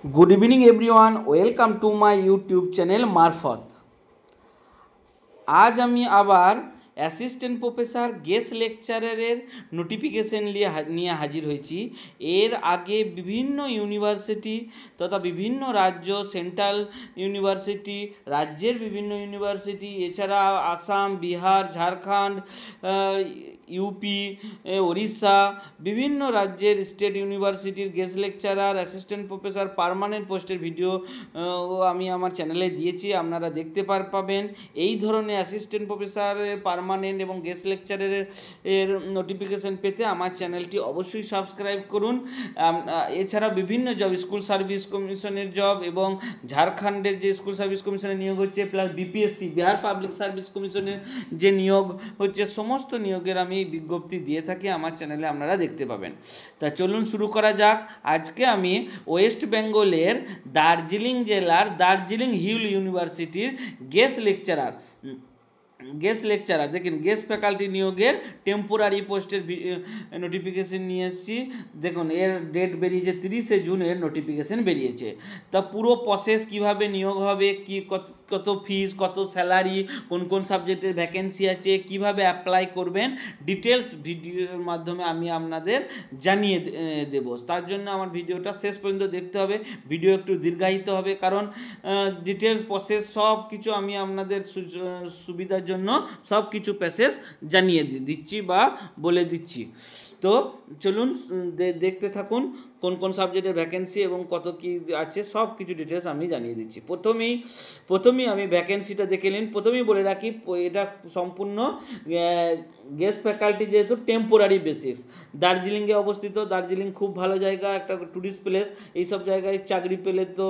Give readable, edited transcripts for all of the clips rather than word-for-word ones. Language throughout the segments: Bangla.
Good evening everyone, welcome to my YouTube channel মারফত। আজ আমি আবার অ্যাসিস্ট্যান্ট প্রফেসর গেস্ট লেকচারারের নোটিফিকেশন নিয়ে হাজির হয়েছি। এর আগে বিভিন্ন ইউনিভার্সিটি তথা বিভিন্ন রাজ্য, সেন্ট্রাল ইউনিভার্সিটি, রাজ্যের বিভিন্ন ইউনিভার্সিটি, এছাড়া আসাম, বিহার, ঝাড়খণ্ড, ইউপি, ওড়িশা, বিভিন্ন রাজ্যের স্টেট ইউনিভার্সিটির guest lecturer, assistant professor permanent পোস্টের ভিডিও আমি আমার চ্যানেলে দিয়েছি, আপনারা দেখতে পাবেন। এই ধরনের অ্যাসিস্ট্যান্ট প্রফেসরের পার্মানেন্ট এবং গেস্ট লেকচারের নোটিফিকেশান পেতে আমার চ্যানেলটি অবশ্যই সাবস্ক্রাইব করুন। এছাড়া বিভিন্ন জব, স্কুল সার্ভিস কমিশনের জব এবং ঝাড়খণ্ডের যে স্কুল সার্ভিস কমিশনের নিয়োগ হচ্ছে, plus BPSC Bihar public service কমিশনের যে নিয়োগ হচ্ছে, সমস্ত নিয়োগের আমি বিজ্ঞপ্তি দিয়ে থাকি আমার চ্যানেলে, আপনারা দেখতে পাবেন। তা চলুন শুরু করা যাক। আজকে আমি ওয়েস্ট বেঙ্গলের দার্জিলিং জেলার দার্জিলিং হিল ইউনিভার্সিটির গেস্ট লেকচারার দেখুন, গেস্ট ফ্যাকাল্টি নিয়োগের টেম্পোরারি পোস্টের নোটিফিকেশন নিয়ে এসেছি। দেখুন, এর ডেট বেরিয়েছে 30শে জুন, এর নোটিফিকেশন বেরিয়েছে। তা পুরো প্রসেস কিভাবে নিয়োগ হবে, কি কত ফিস, কত স্যালারি, কোন কোন সাবজেক্টের ভ্যাকেন্সি আছে, কিভাবে অ্যাপ্লাই করবেন, ডিটেলস ভিডিওর মাধ্যমে আমি আপনাদের জানিয়ে দেব। তার জন্য আমার ভিডিওটা শেষ পর্যন্ত দেখতে হবে। ভিডিও একটু দীর্ঘায়িত হবে, কারণ ডিটেলস প্রসেস সব কিছু আমি আপনাদের সুবিধার জন্য সব কিছু প্রসেস জানিয়ে দিচ্ছি বা বলে দিচ্ছি। তো চলুন দেখতে থাকুন কোন কোন সাবজেক্টের ভ্যাকেন্সি এবং কত কি আছে, সব কিছু ডিটেলস আমি জানিয়ে দিচ্ছি। প্রথমেই আমি ভ্যাকেন্সিটা দেখে নিন। প্রথমেই বলে রাখি, এটা সম্পূর্ণ গেস্ট ফ্যাকাল্টি, যেহেতু টেম্পোরারি বেসিস, দার্জিলিংয়ে অবস্থিত। দার্জিলিং খুব ভালো জায়গা, একটা ট্যুরিস্ট প্লেস। এইসব জায়গায় চাকরি পেলে তো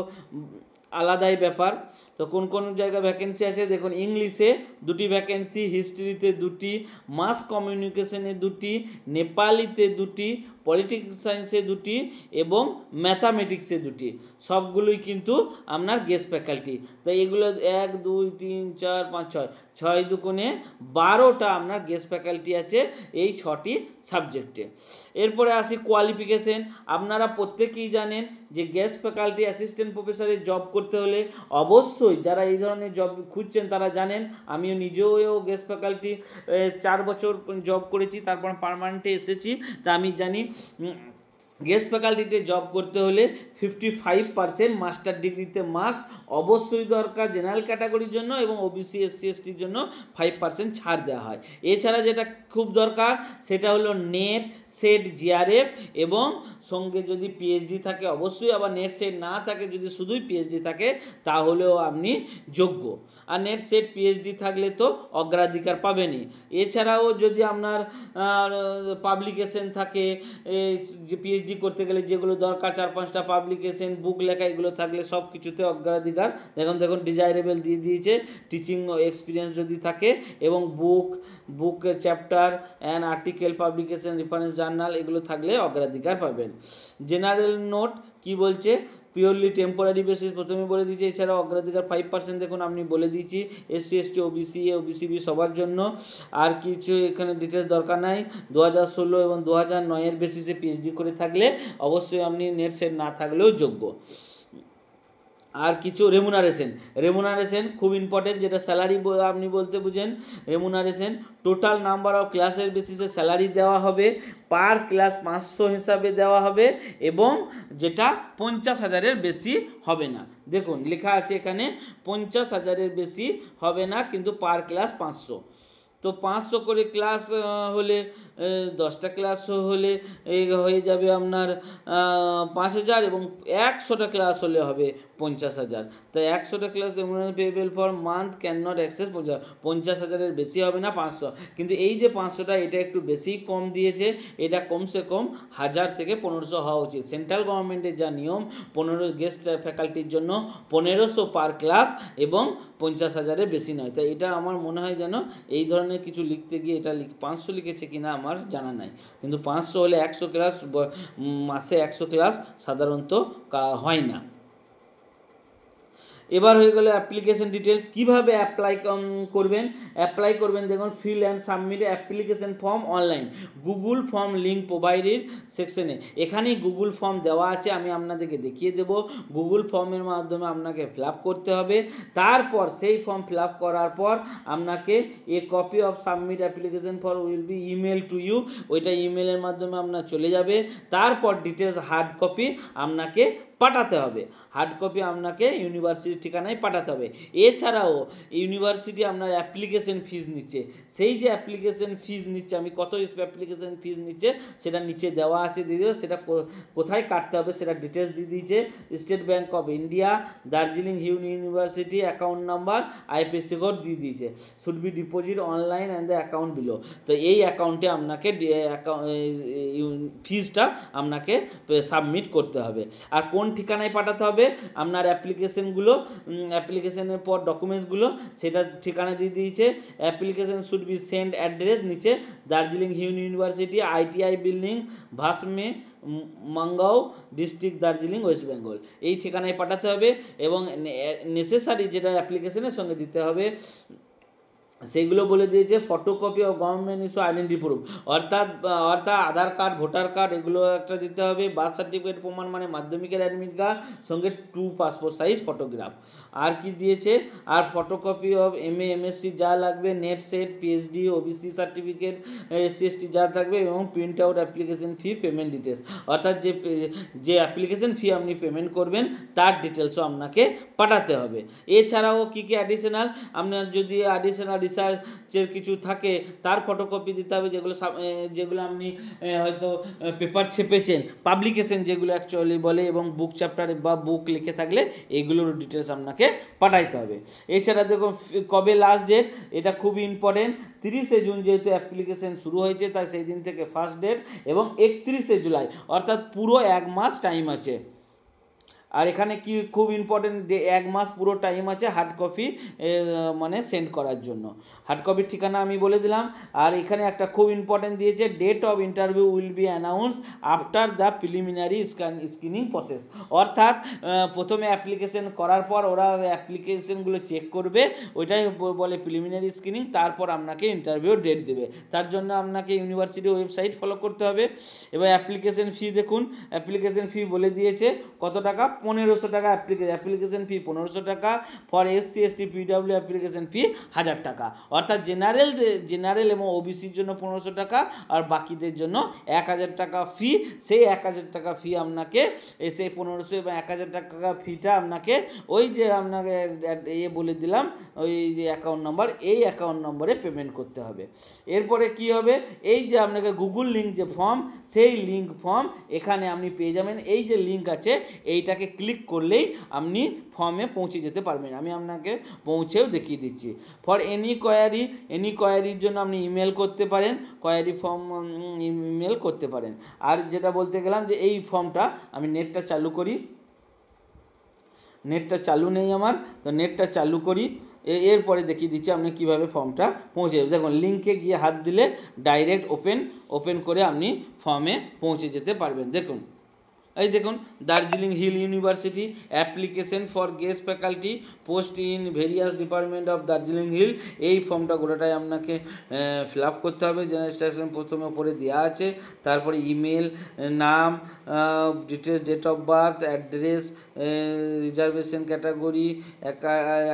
আলাদাই ব্যাপার। তো কোন কোন জায়গায় ভ্যাকেন্সি আছে দেখুন, ইংলিশে 2টি ভ্যাকেন্সি, হিস্ট্রিতে 2টি, মাস কমিউনিকেশনে 2টি, নেপালিতে 2টি, পলিটিক্যাল সায়েন্সে 2টি এবং ম্যাথামেটিক্সে 2টি। সবগুলোই কিন্তু আপনার গেস্ট ফ্যাকাল্টি। তাই এগুলো 1 2 3 4 5 6 6 দুগুণে 12টা আপনার গেস্ট ফ্যাকাল্টি আছে এই 6টি সাবজেক্টে। এরপরে আসি কোয়ালিফিকেশন। আপনারা প্রত্যেকেই জানেন যে গেস্ট ফ্যাকাল্টি অ্যাসিস্ট্যান্ট প্রফেসরের জব করতে হলে অবশ্যই, যারা এই ধরনের জব খুঁজছেন তারা জানেন, আমিও নিজেও গেস্ট ফ্যাকাল্টি 4 বছর জব করেছি, তারপর পার্মানেন্টে এসেছি। তা আমি জানি গেস্ট ফ্যাকাল্টিতে জব করতে হলে 55% মাস্টার ডিগ্রিতে মার্কস অবশ্যই দরকার জেনারেল ক্যাটাগরির জন্য, এবং ওবিসি এসসি এসটির জন্য 5% ছাড় দেওয়া হয়। এছাড়া যেটা খুব দরকার সেটা হলো নেট, সেট, জিআরএফ, এবং সঙ্গে যদি পিএইচডি থাকে অবশ্যই। আবার নেট সেট না থাকে, যদি শুধুই পিএইচডি থাকে তাহলেও আপনি যোগ্য। আর নেট সেট পিএইচডি থাকলে তো অগ্রাধিকার পাবেনই। এছাড়াও যদি আপনার পাবলিকেশন থাকে, যে পিএইচডি করতে গেলে যেগুলো দরকার 4-5টা পাবলিকেশন, বুক লেখা, এগুলো থাকলে সব কিছুতে অগ্রাধিকার। দেখুন ডিজায়ারেবল দিয়ে দিয়েছে, টিচিং এক্সপিরিয়েন্স যদি থাকে, এবং book chapter and article publication, reference journal, এগুলো থাকলে অগ্রাধিকার পাবেন। জেনারেল নোট কি বলছে, পিওরলি টেম্পোরারি বেসিস প্রথমে বলে দিয়েছি। এছাড়া অগ্রাধিকার 5% দেখুন আমি বলে দিয়েছি, এসসি এসটি ওবিসি ওবিসিবি সবার জন্য। আর কিছু এখানে ডিটেলস দরকার নাই। 2016 এবং 2009 বেসিসে পিএইচডি করে থাকলে অবশ্যই আপনি নেট সেট না থাকলেও যোগ্য। আর কিছু রেমুনারেশন খুব ইম্পর্টেন্ট, যেটা স্যালারি আপনি বলতে বুঝেন। রেমুনারেশন টোটাল নাম্বার অফ ক্লাসের বেসিসে স্যালারি দেওয়া হবে, পার ক্লাস 500 হিসাবে দেওয়া হবে, এবং যেটা 50,000-এর বেশি হবে না। দেখুন লেখা আছে এখানে 50,000-এর বেশি হবে না, কিন্তু পার ক্লাস 500। তো 500 করে ক্লাস হলে 10টা ক্লাস হলে হয়ে যাবে আপনার 5,000, এবং 100টা ক্লাস হলে হবে 50,000। তাই 100টা class payable for month can not access 50,000-এর বেশি হবে না, 500। কিন্তু এই যে 500টা, এটা একটু বেশি কম দিয়েছে। এটা কমসে কম 1000 থেকে 1500 হওয়া উচিত। সেন্ট্রাল গভর্নমেন্টের যা নিয়ম, 15 গেস্ট ফ্যাকাল্টির জন্য 1500 পার ক্লাস, এবং 50,000-এর বেশি নয়। তাই এটা আমার মনে হয় যেন এই ধরনের কিছু লিখতে গিয়ে এটা 500 লিখেছে কিনা আমার জানা নাই, কিন্তু 500 হলে 100 ক্লাস, মাসে 100 ক্লাস সাধারণত হয় না। এবার হয়ে গেল অ্যাপ্লিকেশন ডিটেলস। কীভাবে অ্যাপ্লাই করবেন দেখুন, fill and submit application form online, Google form link provided সেকশনে। এখানেই গুগল ফর্ম দেওয়া আছে, আমি আপনাদেরকে দেখিয়ে দেব। গুগল ফর্মের মাধ্যমে আপনাকে ফিল আপ করতে হবে। তারপর সেই ফর্ম ফিল আপ করার পর আপনাকে a copy of submit application for will be email to you, ওইটা ইমেলের মাধ্যমে আপনার চলে যাবে। তারপর ডিটেলস হার্ড কপি আপনাকে পাঠাতে হবে, হার্ড কপি আপনাকে ইউনিভার্সিটির ঠিকানায় পাঠাতে হবে। এছাড়াও ইউনিভার্সিটি আপনার অ্যাপ্লিকেশন ফিজ নিচ্ছে, সেই যে অ্যাপ্লিকেশন ফিজ নিচ্ছে, আমি কত অ্যাপ্লিকেশন ফিজ নিচ্ছে সেটা নিচে দেওয়া আছে, দিয়ে দেবো। সেটা কোথায় কাটতে হবে সেটা ডিটেলস দিয়ে দিয়েছে। State bank of India, Darjeeling hill university, account number, IFSC code দিয়ে দিয়েছে। Should be deposit online and the account below. তো এই অ্যাকাউন্টে আপনাকে ফিজটা আপনাকে সাবমিট করতে হবে। আর কোন ঠিকানায় পাঠাতে হবে, আপনার অ্যাপ্লিকেশনের পর ডকুমেন্টসগুলো সেটা ঠিকানা দিয়ে দিয়েছে। Application should be send address নিচে, Darjeeling hill university, ITI building, ভাসমে, মাঙ্গাও ডিস্ট্রিক্ট, দার্জিলিং, ওয়েস্ট বেঙ্গল, এই ঠিকানায় পাঠাতে হবে। এবং নেসেসারি যেটা অ্যাপ্লিকেশনের সঙ্গে দিতে হবে সেইগুলো বলে দিয়েছে। ফটোকপি ও গভর্নমেন্ট ইস্যু আইডেন্টি প্রুফ, অর্থাৎ আধার কার্ড, ভোটার কার্ড, এগুলো একটা দিতে হবে। বার্থ সার্টিফিকেট প্রমাণ মানে মাধ্যমিকের অ্যাডমিট কার্ড, সঙ্গে 2 পাসপোর্ট সাইজ ফটোগ্রাফ। আর কি দিয়েছে, আর ফটোকপি অফ এমএ এমএসসি যা লাগবে, net set, PhD, OBC certificate, SC ST যা থাকবে, এবং print out application fee, payment details, অর্থাৎ যে অ্যাপ্লিকেশন ফি আপনি পেমেন্ট করবেন তার ডিটেলসও আপনাকে পাঠাতে হবে। এছাড়াও কী কী অ্যাডিশনাল, আপনার যদি অ্যাডিশনাল রিসার্চের কিছু থাকে তার ফটোকপি দিতে হবে, যেগুলো আপনি হয়তো পেপার ছেপেছেন, পাবলিকেশন যেগুলো অ্যাকচুয়ালি বলে, এবং বুক চ্যাপ্টারে বা বুক লিখে থাকলে এইগুলোর ডিটেলস আপনাকে পাঠাইতে হবে। এছাড়া দেখুন কবে লাস্ট ডেট, এটা খুবই ইম্পর্টেন্ট। 30শে জুন যেহেতু অ্যাপ্লিকেশন শুরু হয়েছে, তাই সেই দিন থেকে ফার্স্ট ডেট, এবং 31শে জুলাই, অর্থাৎ পুরো 1 মাস টাইম আছে। আর এখানে কি খুব ইম্পর্টেন্ট, 1 মাস পুরো টাইম আছে হার্ড কপি মানে সেন্ড করার জন্য। হার্ড কপির ঠিকানা আমি বলে দিলাম। আর এখানে একটা খুব ইম্পর্টেন্ট দিয়েছে, date of interview will be announce after the preliminary screening process, অর্থাৎ প্রথমে অ্যাপ্লিকেশন করার পর ওরা অ্যাপ্লিকেশনগুলো চেক করবে, ওইটাই বলে প্রিলিমিনারি স্ক্রিনিং। তারপর আপনাকে ইন্টারভিউ ডেট দেবে, তার জন্য আপনাকে ইউনিভার্সিটি ওয়েবসাইট ফলো করতে হবে। এবার অ্যাপ্লিকেশন ফি দেখুন, অ্যাপ্লিকেশন ফি বলে দিয়েছে কত টাকা, 1500 টাকা অ্যাপ্লিকেশন ফি, 1500 টাকা। For SC ST PW application fee 1000 টাকা, অর্থাৎ জেনারেল এবং ওবিসির জন্য 1500 টাকা, আর বাকিদের জন্য 1000 টাকা ফি। সেই 1000 টাকা ফি আপনাকে, সেই 1500 এবং 1000 টাকা ফিটা আপনাকে ওই যে আপনাকে বলে দিলাম, ওই যে অ্যাকাউন্ট নাম্বার, এই অ্যাকাউন্ট নম্বরে পেমেন্ট করতে হবে। এরপরে কি হবে, এই যে আপনাকে গুগল লিঙ্ক যে ফর্ম, সেই লিঙ্ক ফর্ম এখানে আপনি পেয়ে যাবেন। এই যে লিঙ্ক আছে এইটাকে ক্লিক করলেই আপনি ফর্মে পৌঁছে যেতে পারবেন। আমি আপনাকে পৌঁছেও দেখিয়ে দিচ্ছি। ফর এনি কোয়ারির জন্য আপনি ইমেল করতে পারেন, কোয়ারি ফর্ম ইমেল করতে পারেন। আর যেটা বলতে গেলাম যে এই ফর্মটা আমি নেটটা চালু করি, নেটটা চালু নেই আমার, তো নেটটা চালু করি, এরপরে দেখিয়ে দিচ্ছি আপনি কীভাবে ফর্মটা পৌঁছে যাবে। দেখুন লিঙ্কে গিয়ে হাত দিলে ডাইরেক্ট ওপেন করে আপনি ফর্মে পৌঁছে যেতে পারবেন। দেখুন এই দেখুন, Darjeeling hill university, application for guest faculty, post in various department of Darjeeling hill. এই ফর্মটা গোটাটাই আপনাকে ফিল আপ করতে হবে। রেজিস্ট্রেশন প্রথমে উপরে দেওয়া আছে, তারপরে ইমেল, নাম, details, date of birth, address, reservation category,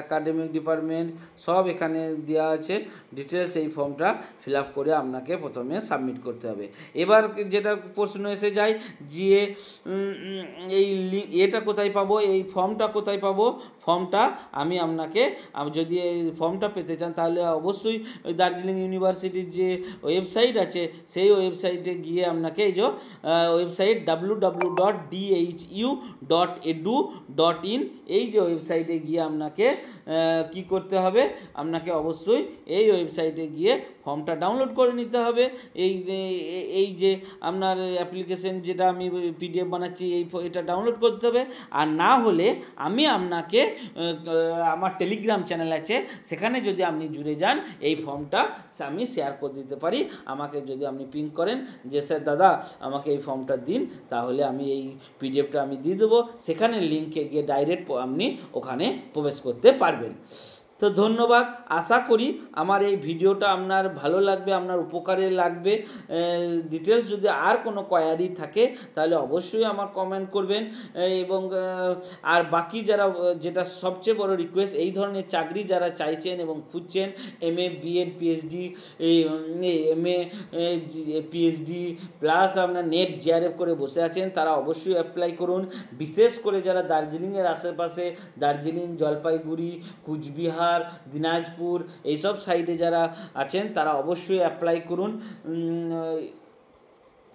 academic department, সব এখানে দেওয়া আছে ডিটেলস। এই ফর্মটা ফিল আপ করে আপনাকে প্রথমে সাবমিট করতে হবে। এবার যেটা প্রশ্ন এসে যায় যে এই এটা কোথায় পাবো, এই ফর্মটা কোথায় পাবো। ফর্মটা আমি আপনাকে, যদি এই ফর্মটা পেতে চান তাহলে অবশ্যই ওই দার্জিলিং ইউনিভার্সিটির যে ওয়েবসাইট আছে সেই ওয়েবসাইটে গিয়ে আপনাকে, এই যে ওয়েবসাইট www.dhu.edu.in, এই যে ওয়েবসাইটে গিয়ে আপনাকে কি করতে হবে, আপনাকে অবশ্যই এই ওয়েবসাইটে গিয়ে ফর্মটা ডাউনলোড করে নিতে হবে। এই যে আপনার অ্যাপ্লিকেশন যেটা আমি পিডিএফ বানাচ্ছি এটা ডাউনলোড করতে হবে। আর না হলে আমি আপনাকে আমার টেলিগ্রাম চ্যানেল আছে, সেখানে যদি আপনি জুড়ে যান এই ফর্মটা আমি শেয়ার করে দিতে পারি। আমাকে যদি আপনি পিং করেন যে স্যার দাদা আমাকে এই ফর্মটা দিন, তাহলে আমি এই পিডিএফটা আমি দিয়ে দেবো, সেখানে লিঙ্কে গিয়ে ডাইরেক্ট আপনি ওখানে প্রবেশ করতে পারবেন। তো ধন্যবাদ। আশা করি আমার এই ভিডিওটা আপনার ভালো লাগবে, আপনার উপকারে লাগবে। ডিটেলস যদি আর কোনো কোয়ারি থাকে তাহলে অবশ্যই আমার কমেন্ট করবেন। এবং আর বাকি যারা, যেটা সবচেয়ে বড় রিকোয়েস্ট, এই ধরনের চাকরি যারা চাইছেন এবং খুঁজছেন, MA BEd PhD, MA PhD plus আপনার নেট জিআরএফ করে বসে আছেন, তারা অবশ্যই অ্যাপ্লাই করুন। বিশেষ করে যারা দার্জিলিংয়ের আশেপাশে, দার্জিলিং, জলপাইগুড়ি, কুচবিহার, দিনাজপুর এইসব সাইডে যারা আছেন তারা অবশ্যই অ্যাপ্লাই করুন।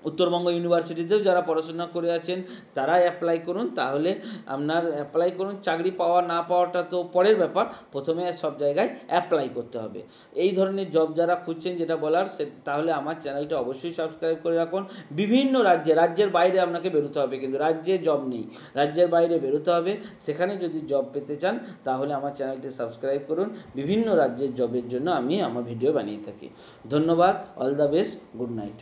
উত্তরবঙ্গ ইউনিভার্সিটিতেও যারা পড়াশোনা করে আছেন তারা অ্যাপ্লাই করুন। তাহলে আপনার অ্যাপ্লাই করুন। চাকরি পাওয়া না পাওয়াটা তো পরের ব্যাপার, প্রথমে সব জায়গায় অ্যাপ্লাই করতে হবে। এই ধরনের জব যারা খুঁজছেন যেটা বলার, তাহলে আমার চ্যানেলটা অবশ্যই সাবস্ক্রাইব করে রাখুন। বিভিন্ন রাজ্যের বাইরে আপনাকে বেরোতে হবে, কিন্তু রাজ্যে জব নেই, রাজ্যের বাইরে বেরোতে হবে। সেখানে যদি জব পেতে চান তাহলে আমার চ্যানেলটি সাবস্ক্রাইব করুন। বিভিন্ন রাজ্যের জবের জন্য আমি আমার ভিডিও বানিয়ে থাকি। ধন্যবাদ। All the best. Good night.